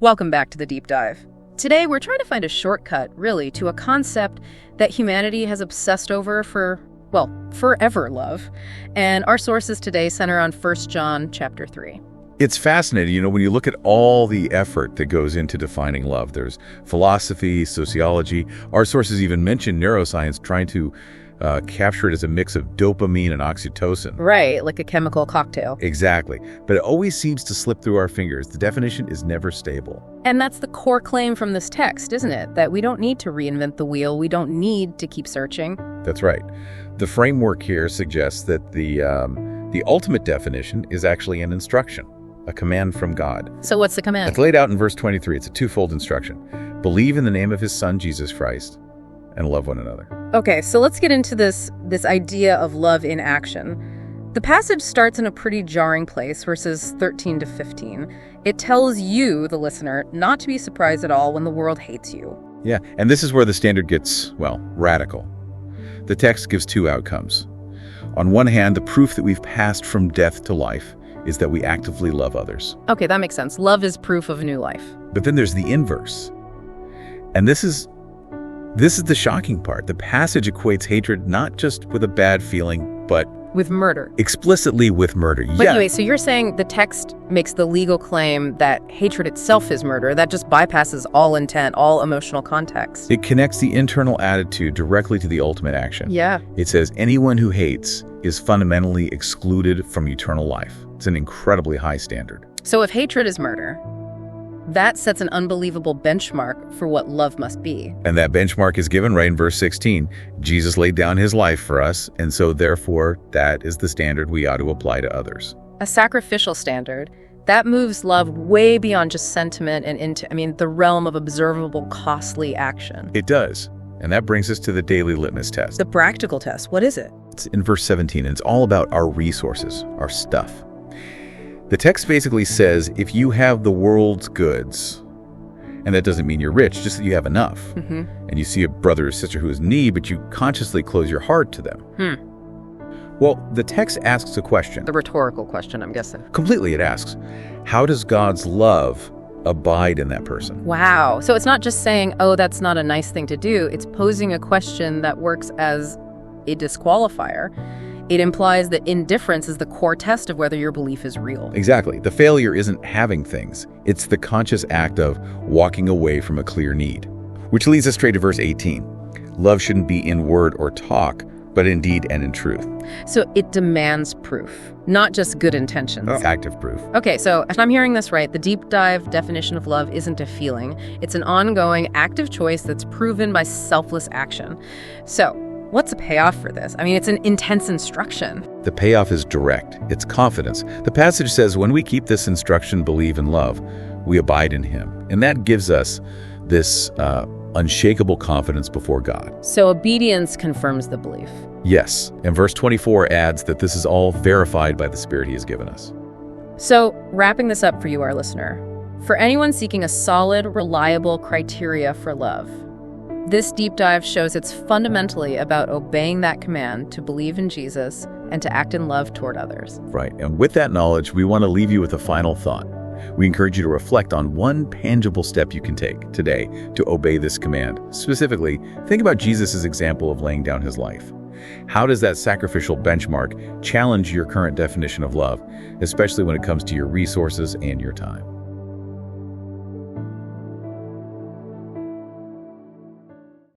Welcome back to the Deep Dive. Today, we're trying to find a shortcut, really, to a concept that humanity has obsessed over for, well, forever, love. And our sources today center on 1 John chapter 3. It's fascinating, when you look at all the effort that goes into defining love. There's philosophy, sociology. Our sources even mention neuroscience trying to capture it as a mix of dopamine and oxytocin. Right, like a chemical cocktail. Exactly. But it always seems to slip through our fingers. The definition is never stable. And that's the core claim from this text, isn't it? That we don't need to reinvent the wheel. We don't need to keep searching. That's right. The framework here suggests that the ultimate definition is actually an instruction, a command from God. So what's the command? It's laid out in verse 23. It's a twofold instruction. Believe in the name of his son, Jesus Christ, and love one another. Okay, so let's get into this idea of love in action. The passage starts in a pretty jarring place, verses 13 to 15. It tells you, the listener, not to be surprised at all when the world hates you. Yeah, and this is where the standard gets, radical. The text gives two outcomes. On one hand, the proof that we've passed from death to life is that we actively love others. Okay, that makes sense. Love is proof of new life. But then there's the inverse. And this is the shocking part. The passage equates hatred not just with a bad feeling, but with murder. Explicitly with murder. But anyway, so you're saying the text makes the legal claim that hatred itself is murder. That just bypasses all intent, all emotional context. It connects the internal attitude directly to the ultimate action. Yeah. It says anyone who hates is fundamentally excluded from eternal life. It's an incredibly high standard. So if hatred is murder, that sets an unbelievable benchmark for what love must be. And that benchmark is given right in verse 16. Jesus laid down his life for us, and so therefore that is the standard we ought to apply to others. A sacrificial standard that moves love way beyond just sentiment and into, the realm of observable, costly action. It does. And that brings us to the daily litmus test. The practical test. What is it? It's in verse 17, and it's all about our resources, our stuff. The text basically says, if you have the world's goods, and that doesn't mean you're rich, just that you have enough, and you see a brother or sister who is in need, but you consciously close your heart to them. Well, the text asks a question. The rhetorical question, I'm guessing. Completely, it asks, how does God's love abide in that person? Wow. So it's not just saying, oh, that's not a nice thing to do. It's posing a question that works as a disqualifier. It implies that indifference is the core test of whether your belief is real. Exactly. The failure isn't having things. It's the conscious act of walking away from a clear need. Which leads us straight to verse 18. Love shouldn't be in word or talk, but in deed and in truth. So it demands proof, not just good intentions. Active proof. Okay, so if I'm hearing this right, the deep dive definition of love isn't a feeling. It's an ongoing, active choice that's proven by selfless action. So what's the payoff for this? It's an intense instruction. The payoff is direct. It's confidence. The passage says when we keep this instruction, believe in love, we abide in him. And that gives us this unshakable confidence before God. So obedience confirms the belief. Yes. And verse 24 adds that this is all verified by the Spirit he has given us. So wrapping this up for you, our listener, for anyone seeking a solid, reliable criteria for love, this deep dive shows it's fundamentally about obeying that command to believe in Jesus and to act in love toward others. Right. And with that knowledge, we want to leave you with a final thought. We encourage you to reflect on one tangible step you can take today to obey this command. Specifically, think about Jesus' example of laying down his life. How does that sacrificial benchmark challenge your current definition of love, especially when it comes to your resources and your time?